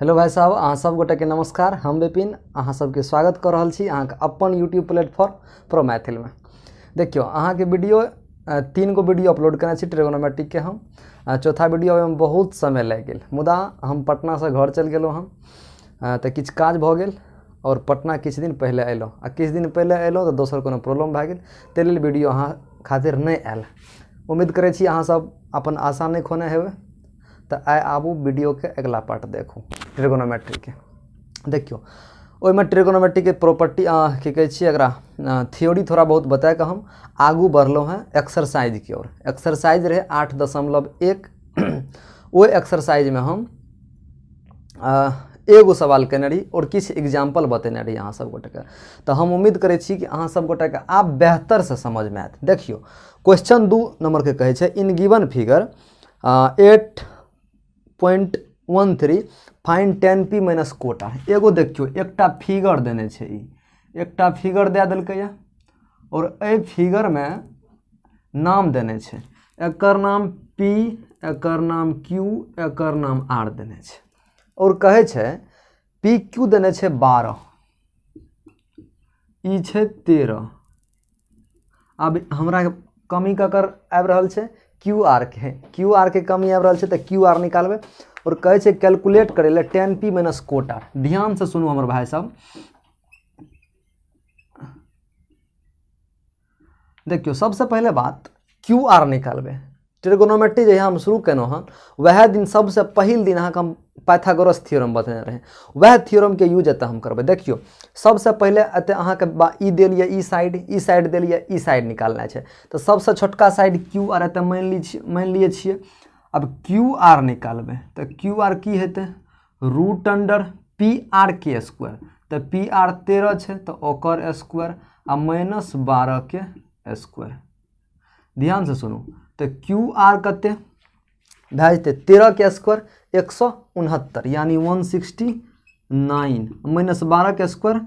Hello भाई साहब, अहाँ सब गोटे के नमस्कार। हम विपिन अहाँ सबके स्वागत कर रहल छी अहाँ अपन यूट्यूब प्लेटफॉर्म प्रो मैथिल में। देखियो अहाँ के वीडियो 3 गो वीडियो अपलोड करने छी ट्रिगोनोमेट्रिक के। हम चौथा वीडियो में बहुत समय लग गेल, मुदा हम पटना से घर चल गेलहुँ। हम तो किछ काज भ गेल और पटना किछ दिन पहले अयलहुँ आ किछ दिन पहले अयलहुँ तो दोसर कोनो प्रॉब्लम भए गेल, ताहि लेल वीडियो अहाँ खातिर नहीं आयल। उम्मीद करै छी अहाँ सब अपन आशा नहीं खोने हेबै। तो आइ आबू वीडियो के अगला पार्ट देखू ट्रिगोनोमेट्री के। देखियो ओहिमे ट्रिगोनोमेट्री के प्रॉपर्टी की कहै छी एकरा थ्योरी थोड़ा बहुत बता के हम आगू बढ़लहुँ हैं एक्सरसाइज की ओर। एक्सरसाइज रहे 8.1। वो एक्सरसाइज में हम एगो सवाल केने रही और किछ एग्जाम्पल बतेने रही अहाँ सब गोटे के। तो हम उम्मीद करै छी कि अहाँ सब गोटे के आब बेहतर से समझ में आयत। देखियो क्वेश्चन 2 नंबर के कहै छै in given figure 8.13 fine 10p minus कोटा। एगो देखियो एकटा फिगर देने छै, एकटा फिगर दे देलकै और ए फिगर में नाम देने छै, एकर नाम p, एकर नाम q, एकर नाम r देने छै और कहे छै p q देने छै 12, ई छै 13। अब हमरा कमी ककर आबि रहल छै QR के कमी आबि रहल छै, तो QR निकालबे और कहे छै कैलकुलेट करे ले 10p माइनस कोटा। ध्यान से सुनू हमर भाई साहब। देखियो सबसे पहले बात QR निकालबे। ट्रिगोनोमेट्री जहिया हम शुरू केनो हन वह दिन सबसे पहिल दिन अहाँ हम पाइथागोरस थ्योरम बतेने रहे, वह थ्योरम के यूज एत हम करबे। देखियो सबसे पहले एत अहाँ के ई देलिए ई साइड देलिए ई साइड निकालना है। तो सबसे छोटका साइड QR एत मान लिए छिए। अब QR निकालबे तो QR की हेते रूट अंडर PR के स्क्वायर। तो PR 13 छै तो ओकर स्क्वायर आ माइनस 12 के स्क्वायर। ध्यान से सुनू तो QR कते भए जेते 13 के स्क्वायर 169 यानी 169 माइनस 12 के स्क्वायर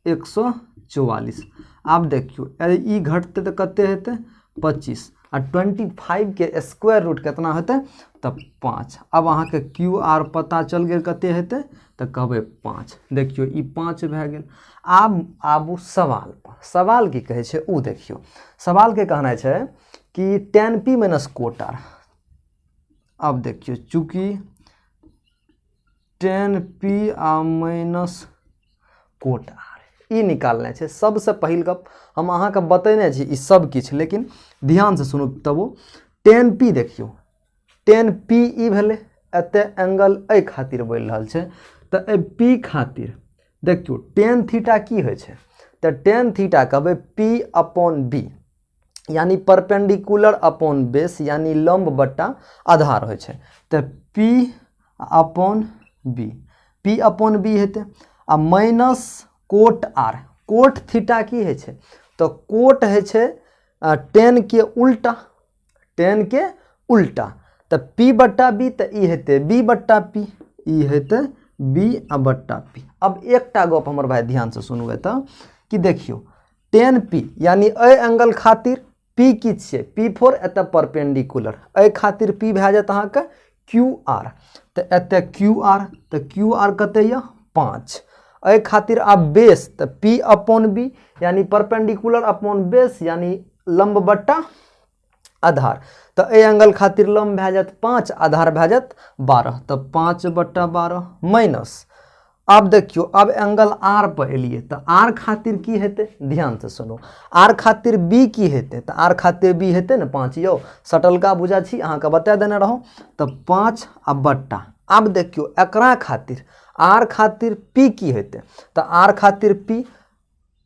144। आप देखियो ई घटते तो कते हेते 25 आ 25 के स्क्वायर रूट कितना हेते तब 5। अब अहाँ के QR पता चल गेल कते हेते तो कहबे 5। देखियो ई 5 भए गेल। आब आबू सवाल पर। सवाल की कहे छै उ देखियो सवाल के कहना छै कि 10p माइनस कोटा। अब देखियो चूंकि 10p माइनस कोटा ई निकालना है। सबसे पहिल गप हम अहाँ के बतेने छी ई सब किछ, लेकिन ध्यान से सुनू तबो 10p देखियो 10p ई भेले एते एंगल ए खातिर बोल रहल छै तो ए p खातिर देखियो tan थीटा की होय छै तो tan थीटा कहबे p अपॉन b यानी परपेंडिकुलर अपॉन बेस यानी लंब बट्टा आधार होय छै। तो p अपॉन b हेते आ minus cot r। Cot theta की है छै तो कोट है छै tan के उल्टा, tan के उल्टा। तो p बट्टा b तो ई हेते b बट्टा p, ई हेते b बट्टा p। अब एकटा गप हमर भाई ध्यान से सुनू एत कि देखियो tan p यानी ए एंगल खातिर p की छे p4 एत परपेंडिकुलर ए खातिर p भए जात अहाँ के QR। तो एत QR तो QR कते या 5 ए खातिर आप बेस तो p अपॉन b यानी परपेंडिकुलर अपॉन बेस यानी लंब बट्टा आधार। तो ए एंगल खातिर लंब भए जात 5 आधार भए जात 12 तो 5 बट्टा 12 माइनस। अब देखियो अब एंगल R पर एलिए तो R खातिर की हेते ध्यान से सुनो R खातिर B की हेते तो R खातिर B हेते न 5। यो सटलका बुझा छी अहाँ के बता देने रहो तो 5 आ बट्टा। अब देखियो एकरा खातिर R खातिर P की हेते तो R खातिर P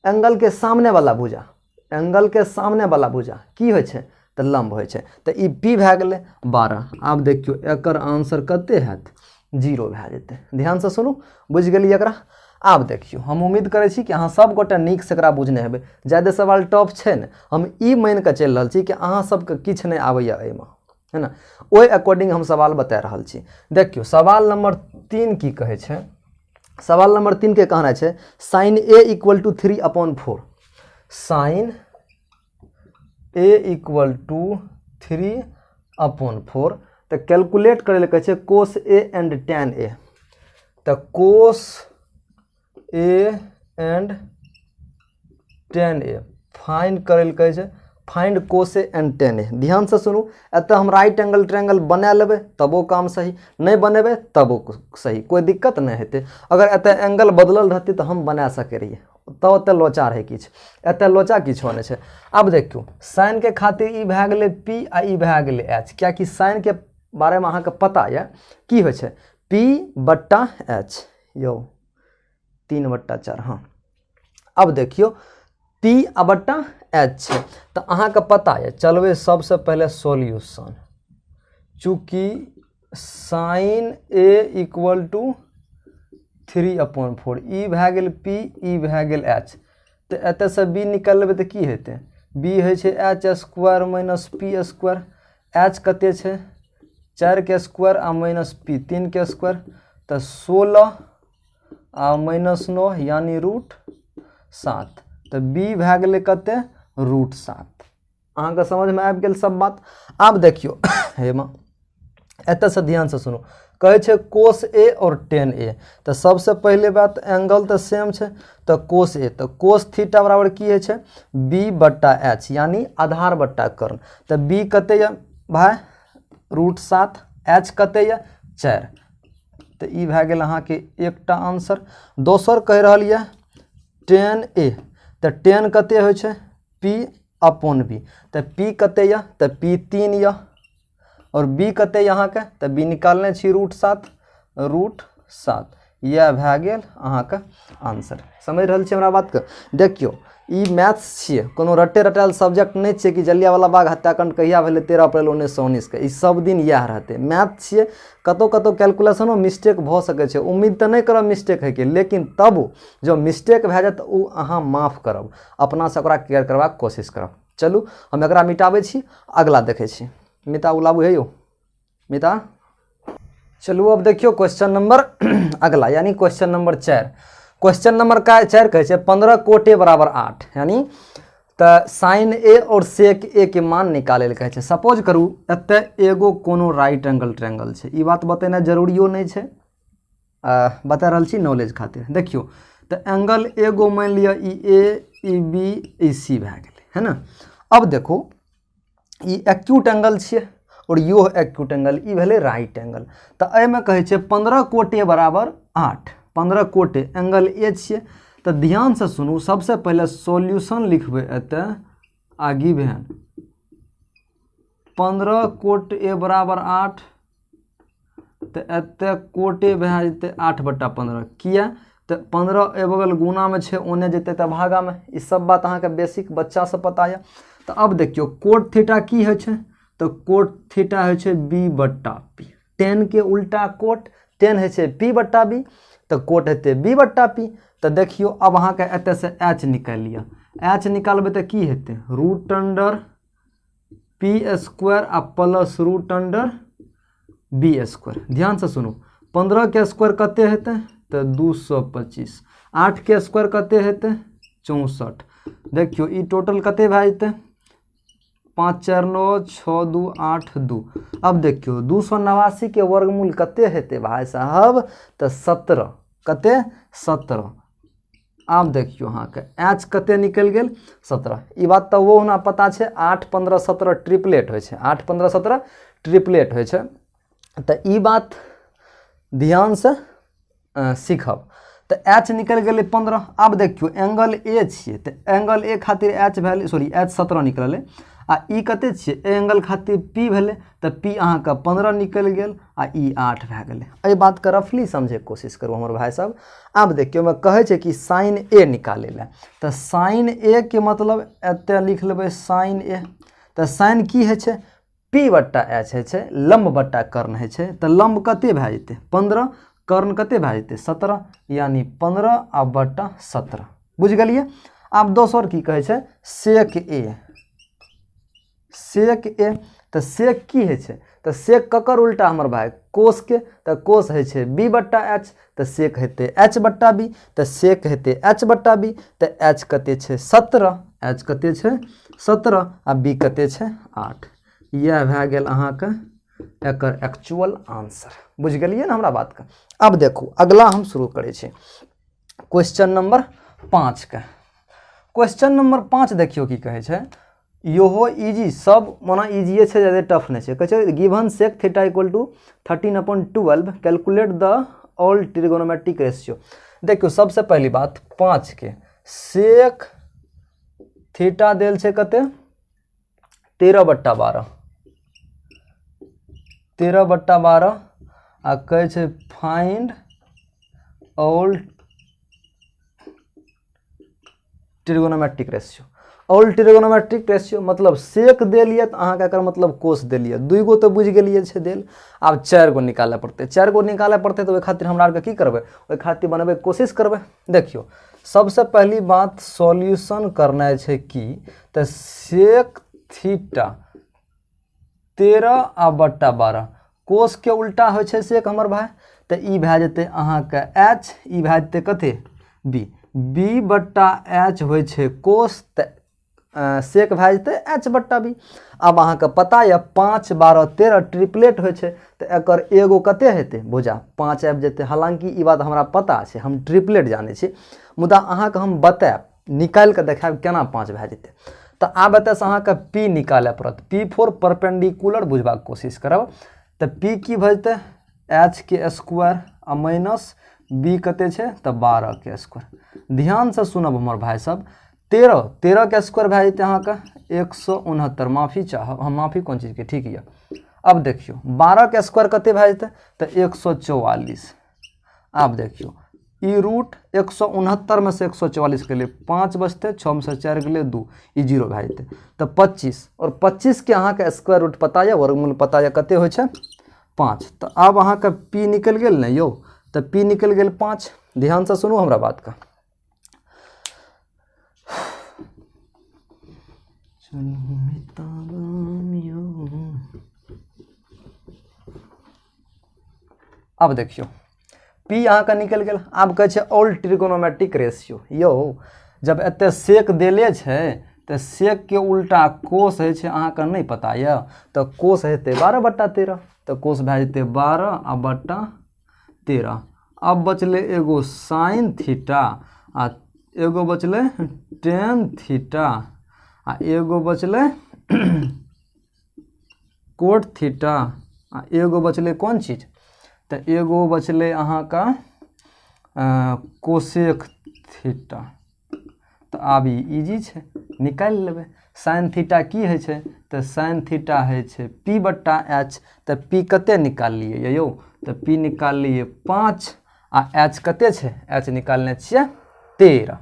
एंगल के सामने वाला भुजा, एंगल के सामने वाला भुजा की होय छै तो लंब होय छै। तो ई P भए गेले 12। अब देखियो एकर आंसर कते हैत 0 भए जेते। ध्यान से सुनू बुझ गेली एकरा। आब देखियो हम उम्मीद करै छी कि अहाँ सब गोटे नीक से एकरा बुझने हेबै। ज्यादा सवाल टफ छै ने, हम ई मान के चल रहल छी कि अहाँ सबके किछ नहीं आबैया एमे, है ना, ओहि अकॉर्डिंग हम सवाल बता रहल छी। देखियो सवाल नंबर 3 की कहे छै। सवाल नंबर 3 के कहना छै sin a equal to 3/4। sin a equal to 3/4 तो कैलकुलेट करे ले कहे छै cos a and tan a। तऽ cos A and tan A find करै लए कहै छै, find cos A and tan A. ध्यान से सुनू, एतऽ हम राइट एंगल ट्रायंगल बना लेबै तबो काम सही, नहीं बनेबै तबो सही, कोई दिक्कत नहीं हेतै। अगर एतऽ एंगल बदलल रहतै तऽ हम बना सकै रहियै, तऽ ओतऽ लोचा रहै किछु, एतऽ लोचा किछो नहि छै। अब देखियौ साइन के खातिर ई भए गेलै पी आ ई भए गेलै एच, कियाकि साइन के बारे में अहाँके पता यऽ की होइ छै, पी बट्टा एच यौ 3/4। हाँ अब देखियो पी आ बट्टा एच है, तो अहाँके पता है, चलबे सबसे पहले सॉल्यूशन। चूँकि साइन ए इक्वल टू 3/4, ई भए गेल पी, ई भए गेल एच, तो एतऽ से बी निकाल लेबै तऽ की हेतै, बी होइ छै H square minus P square. H कते छै 4 के स्क्वायर आ माइनस पी 3 के स्क्वायर, तो 16 आ माइनस 9 यानी √7, तो बी भए गेलै कते √7। अहाँके समझ में आबि गेल सब बात। आब देखियो हेमा एतऽ से ध्यान से सुनो, कहे छै कोस ए और टेन ए, तो सबसे पहले बात एंगल तो सेम छै, तो कोस ए, तो कोस थीटा बराबर की है छै बी बट्टा एच, यानी आधार बट्टा कर्ण। तो बी कते या भाई √7, एच कते या 4, तो ई भए गेल अहाँके एकटा आंसर। दोसर कह रहल यऽ टेन ए, तो टेन कते होइ छै p/b, तो p कते या, तो p 3 या, और b कते यहाँ के, तो b निकालने छी √7, यह भए गेल अहाँके आंसर। समझ रहल छी हमरा बात के। देखियो ई मैथ्स छियै, कोनो रटे रटायल सब्जेक्ट नहीं छै कि जलियांवाला बाग हत्याकांड कहिया भेलै 13 अप्रैल 1919 के, ई सब दिन इएह रहतै। मैथ छियै, कतौ कतौ कैलकुलेशनो मिस्टेक भऽ सकै छै, उम्मीद तऽ नहीं करब मिस्टेक है के, लेकिन तब जो मिस्टेक भए जायत ओ अहाँ माफ करब, अपना से ओकरा क्लियर करबाक कोशिश करब। चलू हम एकरा मिटाबै छी, अगला देखै छी। मिता उलाबू है यौ मिता। चलू अब देखियो क्वेश्चन नंबर अगला, यानी क्वेश्चन नंबर 4। क्वेश्चन नंबर 4 कहे छै 15 कोट ए बराबर 8, यानी तो साइन ए और सेक ए के मान निकाले कहे छै। सपोज करू एते एगो कोनो राइट एंगल ट्रायंगल छै, ई बात बतेना जरूरियो नहीं छै, बता रहल छी नॉलेज खातिर। देखियो तो एंगल एगो मान लिया ई ए, ई बी, ई सी भए गेलै, है ना। अब देखो ई एक्यूट एंगल छियै और यो एक्यूट एंगल, ई भेलै राइट एंगल। तो एहिमे कहे छै 15 कोट ए बराबर 8, 15 कोट एंगल ए छियै। तो ध्यान से सुनू, सबसे पहले सॉल्यूशन लिखबै एते आ गिवन 15 कोट ए बराबर 8, तो एते कोट ए भए जेतै 8/15, किया तो 15 ए बगल गुना में छै, ओने जेतै तऽ भागा में। ई सब बात अहाँके बेसिक बच्चा से पता है। तो अब देखियो कोट थीटा की होइ छै, तो कोट थीटा होइ छै b/p, टेन के उल्टा कोट, टेन होइ छै p/b, तो कोट हेतै b/p। तो देखियो अब अहाँके एते से h निकाल लिया, h निकालबै तऽ की हेतै √p² आ प्लस √b²। ध्यान से सुनू, 15 के स्क्वायर कते हेतै तो 225, 8 के स्क्वायर कते हेतै 64। देखियो ई टोटल कते भए जेतै 5 4 9 6 2 8 2। अब देखियो 289 के वर्गमूल कते हेतै भाई साहब, तो 17, कते 17। अब देखियो अहाँ के एच कते निकल गेल 17। ई बात तो वो ना पता छै, 8 15 17 ट्रिपलेट होइ छै, 8 15 17 ट्रिपलेट होइ छै। तो ई बात ध्यान से सीखब। तो एच निकल गेलै 15। अब देखियो एंगल ए छियै, तो एंगल ए खातिर एच भेलै, सॉरी एच 17 निकललै, आ ई कते छियै एंगल खातिर पी भेलै, तो पी अहाँके 15 निकल गेल आ ई 8 भए गेलै। एहि बात के रफली समझे के कोशिश करू हमर भाई साहब। आब देखियो मैं कहे छै कि साइन ए निकाले ला, तो साइन ए के मतलब एते लिख लेबै साइन ए। तो साइन की है छै p/h है छै, लंब बट्टा कर्ण है छै। तो लंब कते भए जेतै 15, कर्ण कते भए जेतै 17, यानी 15/17। बुझ गेलिए। आब दोसर की कहे छै सेक ए, सेक ए। तो सेक की है छै, तो सेक ककर उल्टा हमर भाई कोस के, तो कोस है छै b/h, तो सेक हेतै h/b, तो सेक हेतै h/b। तो h कते छै 17, h कते छै 17 आ b कते छै 8। यह भए गेल अहाँके एकर एक्चुअल आंसर। बुझ गेलिए ना हमरा बात का। अब देखो अगला हम शुरू करे छे क्वेश्चन नंबर 5 के। क्वेश्चन नंबर 5 देखियो की कहे छे, योहो इजी सब माना इजीए छे, ज्यादा टफ नहीं छे। कहे छे given sec theta equal to 13/12 calculate the all trigonometric ratio. देखियो सबसे पहली बात 5 के सेक थीटा देल छे कते 13/12 13/12 आ कहे छे find all trigonometric ratio. All trigonometric ratio मतलब सेक देलिए तो अहाँ का मतलब कोस देलिए, 2 गो तो बुझ गेलिए छे देल। अब 4 गो निकाले पड़ते, 4 गो निकाले पड़ते तो ओहि खातिर हमरा आर की करबे, ओहि खातिर बनबे कोशिश करबे। देखियो सबसे पहली बात सॉल्यूशन करना है कि तो सेक थीटा 13/12 कोस के उल्टा हो छे सेक हमर भाई, तो ई भए जेते अहाँ के h, ई भए जेते कते b, b/h हो छे कोस, सेक भए जेते h/b। अब अहाँ के पता है 5 12 13 ट्रिपलेट हो छे, तो एकर एगो कते हेते भुजा 5 आबि जेते। हालांकि ई बात हमरा पता छे, हम ट्रिपलेट जाने छी, मुदा अहाँ के हम बताएब निकाल के देखाएब केना 5 भए जेते। तो आब एतऽ से अहाँ के p निकाले पड़त, p4 परपेंडिकुलर बुझबाक कोशिश करब। तो p की भए जेते h के स्क्वायर आ माइनस b कते छे तो 12 के स्क्वायर। ध्यान से सुनब हमर भाई सब, 13 के स्क्वायर भए जेते अहाँ के 169, माफी चाहब हम, माफी कोन चीज के ठीक है। अब देखियो 12 के स्क्वायर कते भए जेते तो 144। अब देखियो ई रूट 169 में से 144 के लिए 5 बचते, 6 में से 4 के लिए 2, ई 0 भए जेते तो 25। और 25 के अहाँ के स्क्वायर रूट पता है, वर्गमूल पता है कते हो छे 5। तो अब अहाँ के p निकल गेल ने यो, तो p निकल गेल 5। ध्यान से सुनू हमरा बात का। अब देखियो p अहाँ का निकल गेल। आब कहे छे ऑल ट्रिगोनोमेट्रिक रेशियो। यो जब एते सेक देले छे तो सेक के उल्टा कोस है छे, अहाँ का नहीं पता है, तो कोस हेते 12/13, तो कोस भए जेते 12/13। अब बचले एगो साइन थीटा आ एगो बचले टेन थीटा आ एगो बचले कोट थीटा आ एगो बचले कौन चीज, तो एगो बचले अहाँ का कोसेक थीटा। तो आब इजी छे निकाल लेबे। साइन थीटा की है छे तो साइन थीटा है छे p/h। तो p कते निकाल लिए यो, तो p निकाल लिए 5 आ h कते छे, h निकालने छिए 13,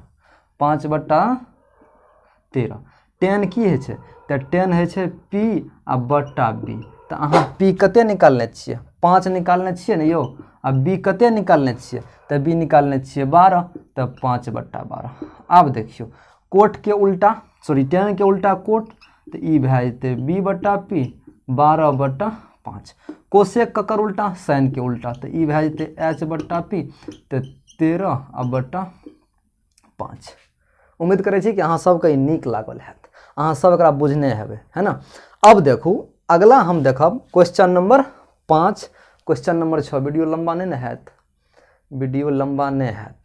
5/13। टेन की है छे तो टेन है छे p आ बट्टा b। तो अहाँ p कते निकालने छिए 5 निकालने छिए ने यो, आ b कते निकालने छिए तो b निकालने छिए 12, तो 5/12। अब देखियो कोट के उल्टा, सॉरी टेन के उल्टा कोट, तो ई भए जेते b/p 12/5। कोसेक ककर उल्टा साइन के उल्टा, तो ई भए जेते h/p, तो 13/5। उम्मीद करे छी कि अहाँ सबके ई नीक लागल हैत, अहाँ सब एकरा बुझने हेबे, है ना। अब देखू अगला हम देखब question number 5, question number 6। Video लंबा नहीं न हैत, वीडियो लंबा नहीं हैत।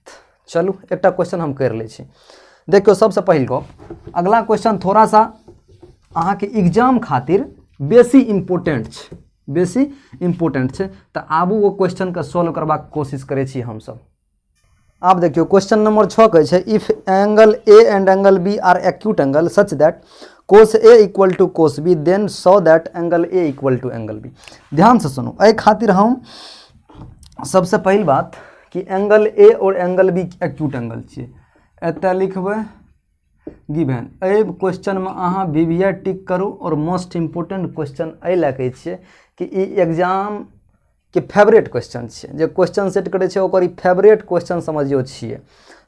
चलू एकटा क्वेश्चन हम कर ले छी। देखियो सबसे पहिल गप, अगला क्वेश्चन थोड़ा सा अहाँ के एग्जाम खातिर बेसी इम्पोर्टेंट छे, बेसी इम्पोर्टेंट छे। तो आबू वो क्वेश्चन के सॉल्व करबाक कोशिश करे छी हम सब। अब देखियो क्वेश्चन नंबर 6 कहे छे if angle A and angle B are acute angle such that cos A equal to cos B then so that angle A equal to angle B। ध्यान से सुनो, ए खातिर हम सबसे पहली बात कि एंगल A और एंगल B एक्यूट एंगल छे, एतऽ लिखबे गिवन। ए क्वेश्चन में अहाँ VVI टिक करू। और मोस्ट इम्पोर्टेंट क्वेश्चन ए लगे छे कि ई एग्जाम के फेवरेट क्वेश्चन छे, जे क्वेश्चन सेट करे छे ओकर ई फेवरेट क्वेश्चन समझियो छिए,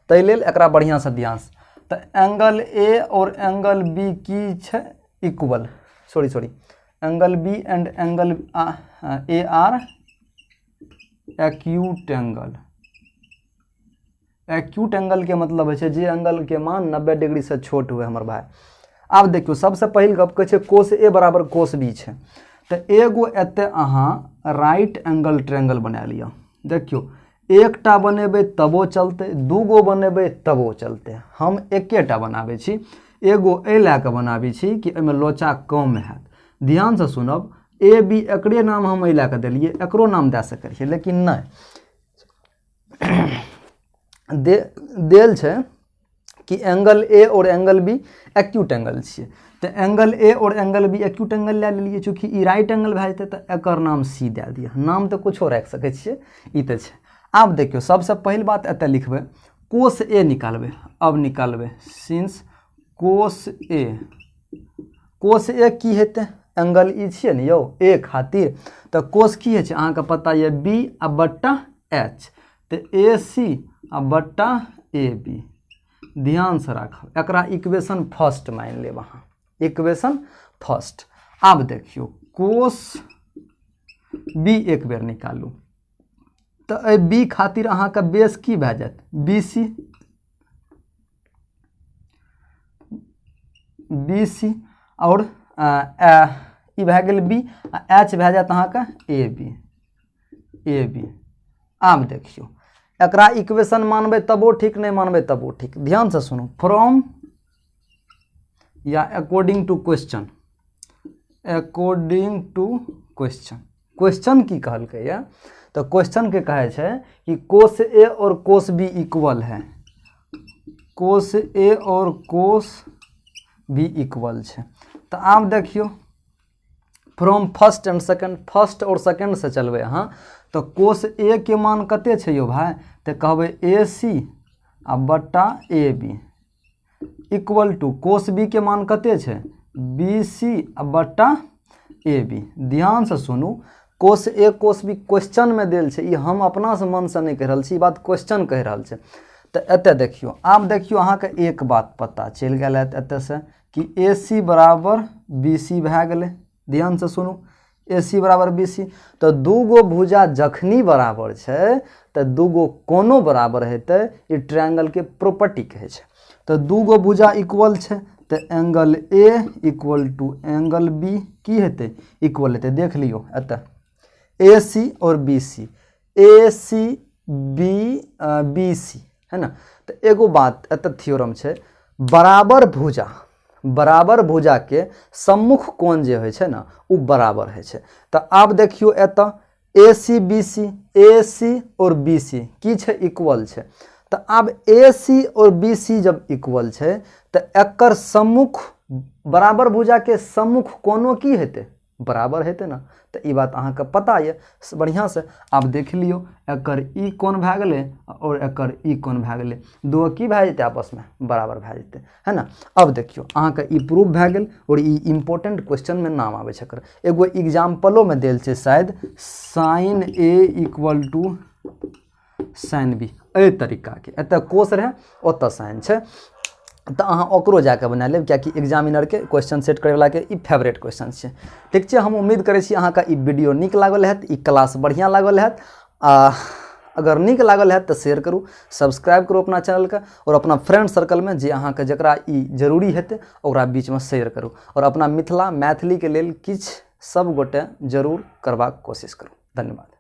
तै लेल एकरा बढ़िया से ध्यान से। तो एंगल ए और एंगल बी की छे equal, sorry angle B and angle A are acute angle. Acute angle के मतलब है जे एंगल के मान 90 डिग्री से छोट हुए हमर भाई। अब देखियो सबसे पहिल गप कहे छे cos A बराबर cos B छे, तो एगो एते अहाँ राइट एंगल ट्रायंगल बना लिया। देखियो एकटा बनेबे तबो चलते, दूगो बनेबे तबो चलते। हम एकेटा बनाबे छी, एगो ए ला के बनाबे छी कि एमे लोचा कम हैत। ध्यान से सुनब, ए बी एकरे नाम हम ए ला के देलिए, एकरो नाम दे सकै, लेकिन नहीं देल छै कि एंगल ए और एंगल बी एक्यूट एंगल छे। तो एंगल ए और एंगल बी एक्यूट एंगल ले लिए, चूँकि ई राइट एंगल भए जेतै तो एकर नाम सी दे दिया। नाम तो कुछो राखि सकै छियै, ई तो छै। आब देखियो सबसे पहिल बात एतऽ लिखबै कोस ए निकालबै। अब निकालबै सिंस कोस ए की हेतै, एंगल ई छियै ने यौ ए खातिर, तो कोस की होइ छै अहाँके पता ये बी आ बट्टा एच, तो ए सी आ बट्टा ए बी। ध्यान से राखब, एकरा इक्वेशन फर्स्ट मान लेब अहाँ, इक्वेशन फर्स्ट। आब देखियो कोस बी एक बेर निकालू, तो ए बी खातिर अहाँके बेस की भए जायत, बी सी और ई भए गेल बी, एच भए जायत अहाँके ए बी। आब देखियो एकरा इक्वेशन मानबै तबो ठीक, नहीं मानबै तबो ठीक। ध्यान से सुनो, फ्रॉम या अकॉर्डिंग टू क्वेश्चन, क्वेश्चन की कहलकै या, तो क्वेश्चन के कहे छै कि कोस ए और कोस बी इक्वल है, कोस ए और कोस बी इक्वल छै। तो आब देखियो from first and second, first और सेकंड से चलबै अहाँ, तो कोस ए के मान कते छै यौ भाई, तो कहबै ए सी आ बट्टा A B equal to cos B के मान कते छै, बी सी आ बट्टा ए बी। ध्यान से सुनू, कोस ए कोस बी क्वेश्चन में देल छै, ई हम अपना से मन से नहीं कह रहल छी, बात क्वेश्चन कह रहल छै। तो एते देखियो, आब देखियो अहाँके एक बात पता चल गेल है एते से कि ए सी बराबर बी सी भए गेलै। ध्यान से सुनू, ए सी बराबर बी सी, तो दूगो भुजा जखनी बराबर छै तो दूगो कोनो बराबर हेतै, ई ट्रायंगल के प्रॉपर्टी कहे छै। तो दूगो भुजा इक्वल छै, तो angle A equal to angle B की हेतै, इक्वल हेतै। देख लियो एतऽ ए सी और बी सी, ए सी बी सी है ना। तो एगो बात एतऽ थ्योरम छै, बराबर भुजा के सम्मुख कोण जे होइ छै ना उ बराबर होइ छै। तो आब देखियो एतऽ ए सी और बी सी की छै, इक्वल छै। तो आब ए सी और बी सी जब इक्वल छै तो एकर सम्मुख, बराबर भुजा के सम्मुख कोनो की हेतै, बराबर हेतै ना। तो ई बात अहाँके पता ये बढ़िया से। आब देख लियो एकर ई कोण भए गेलै और एकर ई कोण भए गेलै, दो की भए जेतै आपस में बराबर भए जेतै, है ना। अब देखियो अहाँके ई प्रूफ भए गेल, और ई इम्पोर्टेंट क्वेश्चन में नाम आबै छै एकर। एगो एग्जाम्पलो में देल छै शायद, sine A equal to sine B, एहि तरीका के। एतऽ कोस रहे ओतऽ साइन छै, तो अहाँ ओकरो जाके बना लेब, कियाकि एग्जामिनर के क्वेश्चन सेट करे वाला के ई फेवरेट क्वेश्चन छै। ठीक छै, हम उम्मीद करै छी अहाँके ई वीडियो नीक लागल हैत, ई क्लास बढ़िया लागल हैत। अगर नीक लागल हैत तो शेयर करू, सब्सक्राइब करू अपना चैनल के, और अपना फ्रेंड सर्कल में जे अहाँके जकरा ई जरूरी हेतै ओकरा बीच में शेयर करू, और अपना मैथिली के लेल किछु सब गोटे जरूर करबाक कोशिश करू। धन्यवाद।